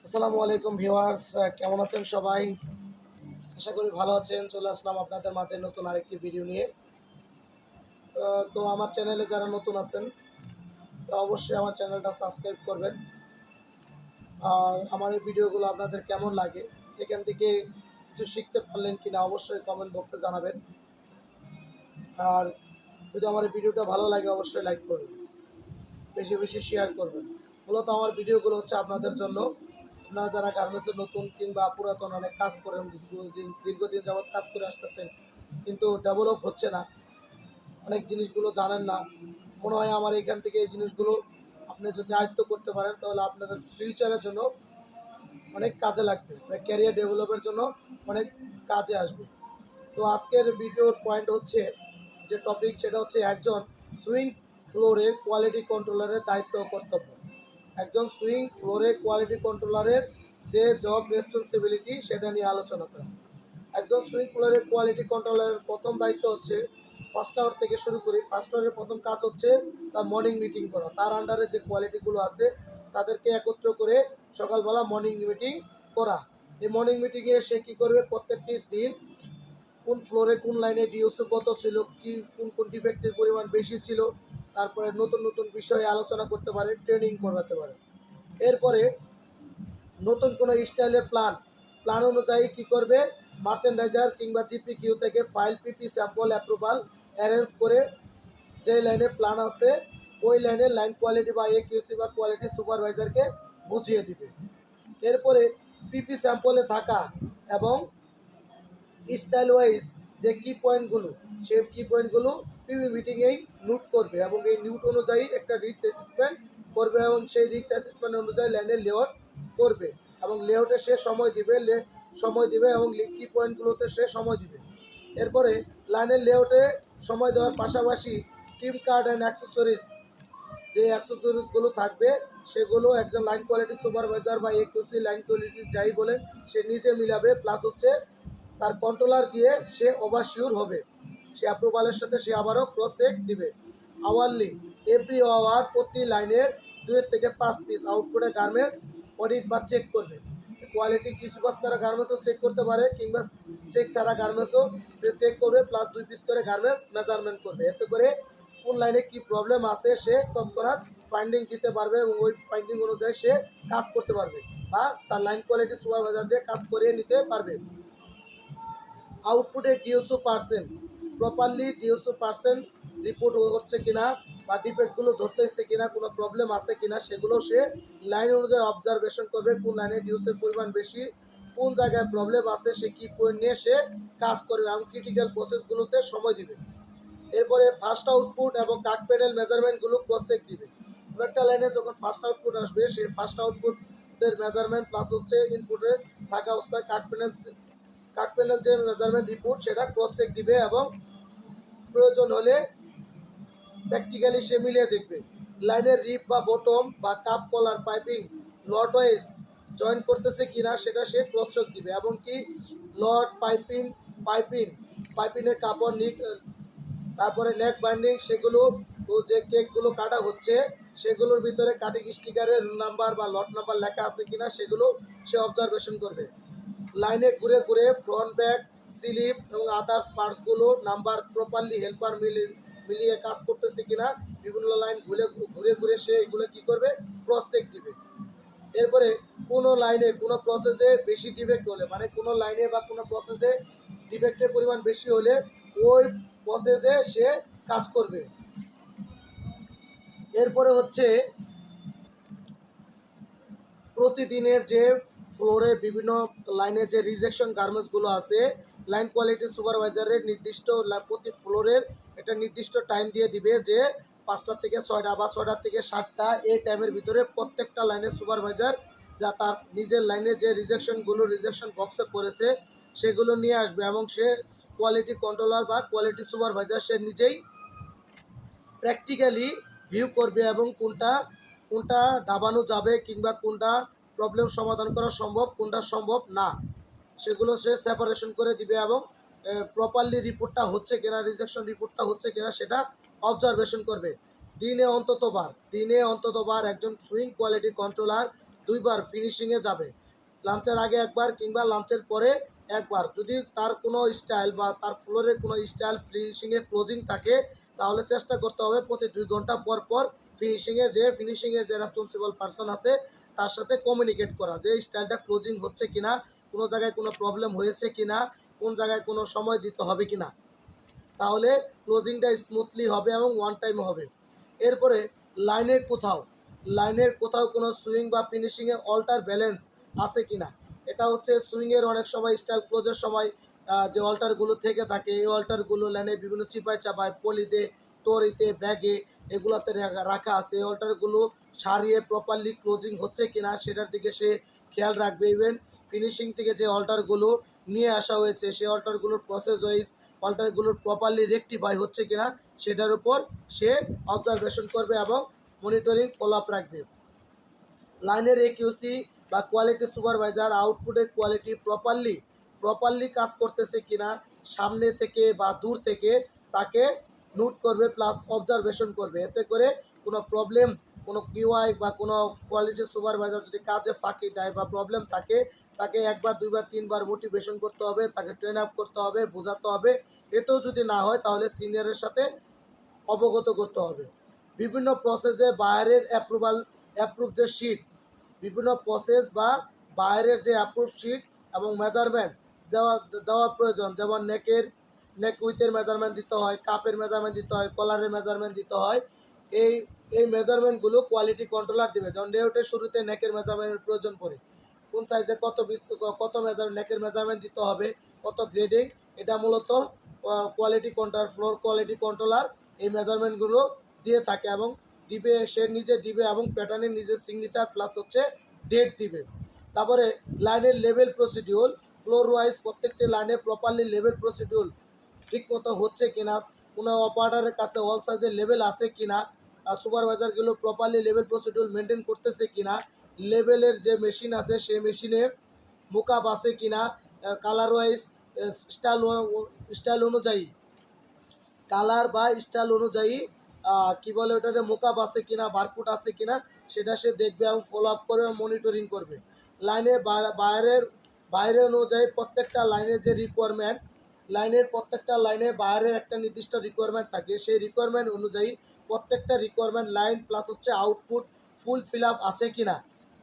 আসসালামু আলাইকুম ভিউয়ার্স, কেমন আছেন সবাই? আশা করি ভালো আছেন। চলে আসলাম আপনাদের মাঝে নতুন আরেকটি ভিডিও নিয়ে। তো আমার চ্যানেলে যারা নতুন আছেন তারা অবশ্যই আমার চ্যানেলটা সাবস্ক্রাইব করবেন। আর আমার এই ভিডিওগুলো আপনাদের কেমন লাগে, এখান থেকে কিছু শিখতে পারলেন কিনা অবশ্যই কমেন্ট বক্সে জানাবেন। আর যদি আমার এই ভিডিওটা ভালো লাগে অবশ্যই লাইক করবেন, বেশি বেশি শেয়ার করবেন। মূলত আমার ভিডিওগুলো হচ্ছে আপনাদের জন্য। আপনারা যারা গার্মেন্টসে নতুন কিংবা পুরাতন অনেক কাজ করেন, দীর্ঘদিন যাবৎ কাজ করে আসতেছেন কিন্তু ডেভেলপ হচ্ছে না, অনেক জিনিসগুলো জানেন না, মনে হয় আমার এখান থেকে এই জিনিসগুলো আপনি যদি আয়ত্ত করতে পারেন তাহলে আপনাদের ফিউচারের জন্য অনেক কাজে লাগবে, ক্যারিয়ার ডেভেলপের জন্য অনেক কাজে আসবে। তো আজকের ভিডিওর পয়েন্ট হচ্ছে, যে টপিক সেটা হচ্ছে একজন সুইং ফ্লোরের কোয়ালিটি কন্ট্রোলারের দায়িত্ব ও কর্তব্য। একজন সুইং ফ্লোরের কোয়ালিটি কন্ট্রোলারের যে জব রেসপন্সিবিলিটি সেটা নিয়ে আলোচনা করা। একজন সুইং ফ্লোরের কোয়ালিটি কন্ট্রোলারের প্রথম দায়িত্ব হচ্ছে, ফার্স্ট আওয়ার থেকে শুরু করি। ফার্স্ট আওয়ারের প্রথম কাজ হচ্ছে তার মর্নিং মিটিং করা। তার আন্ডারে যে কোয়ালিটিগুলো আছে তাদেরকে একত্র করে সকালবেলা মর্নিং মিটিং করা। এই মর্নিং মিটিংয়ে সে কী করবে, প্রত্যেকটি দিন কোন ফ্লোরে কোন লাইনে ডিওসি কত ছিল, কি কোন কোন ডিফেক্টের পরিমাণ বেশি ছিল, তারপরে নতুন নতুন বিষয়ে আলোচনা করতে পারে, ট্রেনিং করাতে পারে। এরপরে নতুন কোনো স্টাইলের প্ল্যান অনুযায়ী কি করবে, মার্চেন্ডাইজার কিংবা জিপি কিউ থেকে file PP sample approval arrange করে যে লাইনে প্ল্যান আছে ওই লাইনের লাইন কোয়ালিটি বা কিউসি বা কোয়ালিটি সুপারভাইজারকে বুঝিয়ে দিবে। এরপরে পিপি স্যাম্পলে থাকা এবং স্টাইল ওয়াইজ যে কি পয়েন্টগুলো, সেই কি পয়েন্টগুলো পিপি মিটিংয়েই নোট করবে এবং এই নোট অনুযায়ী একটা রিস্ক অ্যাসেসমেন্ট করবে এবং সেই রিস্ক অ্যাসেসমেন্ট অনুযায়ী লাইনের লেআউট করবে এবং লেআউটে সে সময় দিবে এবং কি পয়েন্টগুলোতে সে সময় দিবে। এরপরে লাইনের লেআউটে সময় দেওয়ার পাশাপাশি টিম কার্ড অ্যান্ড অ্যাক্সেসরিজ যে অ্যাক্সেসরিজগুলো থাকবে সেগুলো একজন লাইন কোয়ালিটি সুপারভাইজার বা একিউসি লাইন কোয়ালিটি যাই বলেন সে নিজে মিলাবে, প্লাস হচ্ছে তার কন্ট্রোলার দিয়ে সে ওভারশিওর হবে, সে অ্যাপ্রুভালের সাথে সে আবারও ক্রস চেক দিবে। আওয়ারলি এভরি আওয়ার প্রতি লাইনের 2 থেকে 5 পিস আউটপুটে গার্মেন্টস অডিট বা চেক করবে। কোয়ালিটি কিছু পাস করা গার্মেন্টসও চেক করতে পারে কিংবা চেক ছাড়া গার্মেন্টসও সে চেক করবে, প্লাস 2 পিস করে গার্মেন্টস মেজারমেন্ট করবে। এতে করে কোন লাইনে কি প্রবলেম আছে সে তৎক্ষণাৎ ফাইন্ডিং দিতে পারবে এবং ওই ফাইন্ডিং অনুযায়ী সে কাজ করতে পারবে বা তার লাইন কোয়ালিটি সুপারভাইজার দিয়ে কাজ করিয়ে নিতে পারবে। আউটপুটে ডিওসো পার্সেন্ট প্রপারলি ডিওসো পার্সেন্ট রিপোর্ট হচ্ছে কিনা বা ডিফেক্টগুলো ধরতেছে কিনা, কোনো প্রবলেম আছে কিনা সেগুলো সে লাইন অনুযায়ী অবজারভেশন করবে। কোন লাইনে ডিওসের পরিমাণ বেশি, কোন জায়গায় প্রবলেম আছে, সে কি পয়েন্ট নিয়ে সে কাজ করবে এবং ক্রিটিক্যাল প্রসেসগুলোতে সময় দিবে। এরপরে ফার্স্ট আউটপুট এবং কাট প্যানেল মেজারমেন্টগুলো ক্রস চেক দিবে। কোনো একটা লাইনে যখন ফার্স্ট আউটপুট আসবে সেই ফার্স্ট আউটপুটের মেজারমেন্ট প্লাস হচ্ছে ইনপুটে থাকা অবস্থায় কাট প্যানেল যে মেজারমেন্ট রিপোর্ট সেটা ক্রস চেক দিবে এবং প্রয়োজন হলে প্র্যাকটিক্যালি সে মিলিয়ে দেখবে। লাইনের রিপ বা বটম বা কাপ কলার পাইপিং লট ওয়াইজ জয়েন করতেছে কিনা সেটা সে ক্রস চেক দিবে এবং কি লট পাইপিনের কাপড় নিক, তারপরে নেক বাইন্ডিং, সেগুলো যে কেকগুলো কাটা হচ্ছে সেগুলোর ভিতরে কাটিং স্টিকারের রুল নাম্বার বা লট নাম্বার লেখা আছে কিনা সেগুলো সে অবজারভেশন করবে। লাইনে ঘুরে ঘুরে ফ্রন্ট ব্যাক স্লিপ এবং আদার্স পার্টসগুলো নাম্বার প্রপারলি হেল্পার মিলিয়ে কাজ করতেছে কিনা বিভিন্ন লাইন ঘুরে ঘুরে সে এগুলো কী করবে, ক্রস চেক দিবে। এরপরে কোনো লাইনে কোনো প্রসেসে বেশি ডিফেক্ট হলে, মানে কোনো লাইনে বা কোনো প্রসেসে ডিফেক্টের পরিমাণ বেশি হলে ওই প্রসেসে সে কাজ করবে। এরপরে হচ্ছে প্রতিদিনের যে ফ্লোরে বিভিন্ন লাইনে যে রিজেকশন গার্মেন্টসগুলো আছে, লাইন কোয়ালিটি সুপারভাইজারের নির্দিষ্ট প্রতি ফ্লোরের একটা নির্দিষ্ট টাইম দিয়ে দিবে যে 5টা থেকে 6টা বা 6টা থেকে 7টা এই টাইমের ভিতরে প্রত্যেকটা লাইনের সুপারভাইজার যা তার নিজের লাইনে যে রিজেকশন বক্সে পড়েছে সেগুলো নিয়ে আসবে এবং সে কোয়ালিটি কন্ট্রোলার বা কোয়ালিটি সুপারভাইজার সে নিজেই প্র্যাকটিক্যালি ভিউ করবে এবং কোনটা কোনটা দাবানো যাবে কিংবা কোনটা প্রবলেম সমাধান করা সম্ভব, কোনটা সম্ভব না, সেগুলো সে সেপারেশন করে দিবে এবং প্রপারলি রিপোর্টটা হচ্ছে কিনা, রিজেকশন রিপোর্টটা হচ্ছে কিনা সেটা অবজারভেশন করবে। দিনে অন্ততবার একজন সুইং কোয়ালিটি কন্ট্রোলার দুইবার ফিনিশিংয়ে যাবে, লাঞ্চের আগে একবার কিংবা লাঞ্চের পরে একবার। যদি তার কোনো স্টাইল বা তার ফ্লোরে কোনো স্টাইল ফিনিশিংয়ে ক্লোজিং থাকে, তাহলে চেষ্টা করতে হবে প্রতি 2 ঘন্টা পর পর ফিনিশিংয়ে যে রেসপন্সিবল পারসন আছে তার সাথে কমিউনিকেট করা, যে স্টাইলটা ক্লোজিং হচ্ছে কিনা, কোনো জায়গায় কোনো প্রবলেম হয়েছে কিনা, কোন জায়গায় কোনো সময় দিতে হবে কিনা, তাহলে ক্লোজিংটা স্মুথলি হবে এবং ওয়ান টাইম হবে। এরপরে লাইনের কোথাও কোনো সুইং বা ফিনিশিংয়ে অল্টার ব্যালেন্স আছে কিনা। এটা হচ্ছে সুইংয়ের অনেক সময় স্টাইল ক্লোজের সময় যে অল্টারগুলো থেকে থাকে, এই অল্টারগুলো লাইনে বিভিন্ন চিপায় চাপায় পলিতে, টরিতে, ব্যাগে এগুলোতে রাখা আছে। এই অল্টারগুলো সারিয়ে প্রপারলি ক্লোজিং হচ্ছে কিনা সেটার দিকে সে খেয়াল রাখবে। ইভেন ফিনিশিং থেকে যে অল্টারগুলো নিয়ে আসা হয়েছে সেই অল্টারগুলোর প্রসেস ওয়াইজ অল্টারগুলোর প্রপারলি রেকটিফাই হচ্ছে কিনা সেটার উপর সে অবজারভেশন করবে এবং মনিটরিং ফলো আপ রাখবে। লাইনের একিউসি বা কোয়ালিটি সুপারভাইজার আউটপুটের কোয়ালিটি প্রপারলি কাজ করতেছে কিনা সামনে থেকে বা দূর থেকে তাকে নোট করবে, প্লাস অবজারভেশন করবে। এতে করে কোনো প্রবলেম, কোনো কিউআই বা কোনো কোয়ালিটি সুপারভাইজার যদি কাজে ফাঁকি দেয় বা প্রবলেম থাকে, তাকে একবার, দুইবার, তিনবার মোটিভেশন করতে হবে, তাকে ট্রেন আপ করতে হবে, বোঝাতে হবে। এতেও যদি না হয় তাহলে সিনিয়রের সাথে অবগত করতে হবে। বিভিন্ন প্রসেসে বাইরের অ্যাপ্রুভ যে শিট, বিভিন্ন প্রসেস বা বাইরের যে অ্যাপ্রুভ শিট এবং মেজারমেন্ট দেওয়া প্রয়োজন। যেমন নেক উইথের মেজারমেন্ট দিতে হয়, কাপের মেজারমেন্ট দিতে হয়, কলারের মেজারমেন্ট দিতে হয়। এই এই মেজারমেন্টগুলো কোয়ালিটি কন্ট্রোলার দেবে। যেমন লেআউটের শুরুতে নেকের মেজারমেন্টের প্রয়োজন পড়ে, কোন সাইজে কত নেকের মেজারমেন্ট দিতে হবে, কত গ্রেডিং, এটা মূলত ফ্লোর কোয়ালিটি কন্ট্রোলার এই মেজারমেন্টগুলো দিয়ে থাকে এবং সে নিজে দিবে এবং প্যাটার্নের নিজের সিগনেচার প্লাস হচ্ছে ডেট দিবে। তারপরে লাইনের লেভেল প্রসিডিউর, ফ্লোর ওয়াইজ প্রত্যেকটি লাইনে প্রপারলি লেভেল প্রসিডিউর ঠিকমতো হচ্ছে কিনা, কোনো অপারেটরের কাছে অল সাইজের লেভেল আছে কিনা, সুপারভাইজারগুলো প্রপারলি লেভেল প্রসিডিউর মেনটেন করতেছে কিনা, লেভেলের যে মেশিন আছে সেই মেশিনে মুকআপ আছে কিনা, কালার ওয়াইজ স্টাইল অনুযায়ী কালার বা স্টাইল অনুযায়ী কি বলে ওটাতে মোকআপ আছে কিনা, বারকোড আছে কিনা সেটা সে দেখবে এবং ফলো আপ করবে এবং মনিটরিং করবে। লাইনে বাইরে অনুযায়ী প্রত্যেকটা লাইনের যে রিকোয়ারমেন্ট, প্রত্যেকটা লাইনে বাইরের একটা নির্দিষ্ট রিকোয়ারমেন্ট থাকে, সেই রিকোয়ারমেন্ট অনুযায়ী প্রত্যেকটা রিকোয়ারমেন্ট লাইন প্লাস হচ্ছে আউটপুট ফুল ফিল আপ আছে কিনা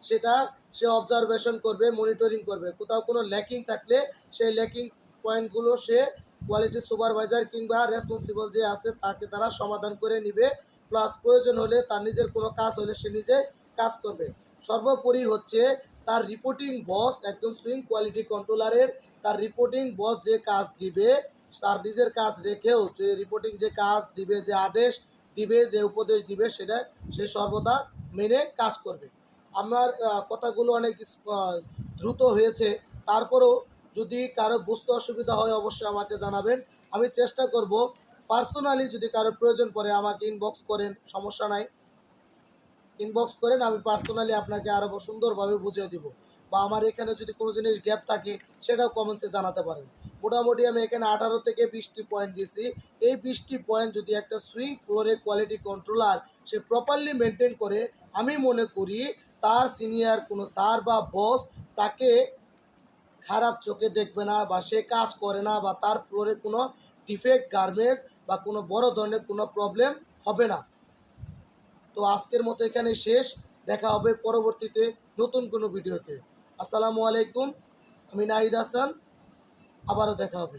সেটা সে অবজারভেশন করবে, মনিটরিং করবে। কোথাও কোনো ল্যাকিং থাকলে সেই ল্যাকিং পয়েন্টগুলো সে কোয়ালিটি সুপারভাইজার কিংবা রেসপন্সিবল যে আছে তাকে তারা সমাধান করে নিবে। প্লাস প্রয়োজন হলে তার নিজের কোনো কাজ হলে সে নিজে কাজ করবে। সর্বোপরি হচ্ছে তার রিপোর্টিং বস, একজন সুইং কোয়ালিটি কন্ট্রোলারের তার রিপোর্টিং বস যে কাজ দিবে, তার নিজের কাজ রেখেও যে রিপোর্টিং যে কাজ দিবে, যে আদেশ দিবে, যে উপদেশ দিবে সেটা সে সর্বদা মেনে কাজ করবে। আমার কথাগুলো অনেক দ্রুত হয়েছে, তারপরেও যদি কারো বুঝতে অসুবিধা হয় অবশ্যই আমাকে জানাবেন। আমি চেষ্টা করব পার্সোনালি, যদি কারো প্রয়োজন পড়ে আমাকে ইনবক্স করেন, সমস্যা নাই, ইনবক্স করেন, আমি পার্সোনালি আপনাকে আরও সুন্দরভাবে বুঝিয়ে দিব। বা আমার এখানে যদি কোনো জিনিস গ্যাপ থাকে সেটাও কমেন্টসে জানাতে পারেন। মোটামুটি আমি এখানে 18 থেকে 20টি পয়েন্ট দিছি। এই 20টি পয়েন্ট যদি একটা সুইং ফ্লোরে কোয়ালিটি কন্ট্রোলার সে প্রপারলি মেনটেন করে, আমি মনে করি তার সিনিয়র কোনো স্যার বা বস তাকে খারাপ চোখে দেখবে না, বা সে কাজ করে না, বা তার ফ্লোরে কোনো ডিফেক্ট গার্মেন্টস বা কোনো বড় ধরনের কোনো প্রবলেম হবে না। তো আজকের মতো এখানে শেষ, দেখা হবে পরবর্তীতে নতুন কোনো ভিডিওতে। আসসালামু আলাইকুম, আমি নাহিদ হাসান, আবারও দেখা হবে।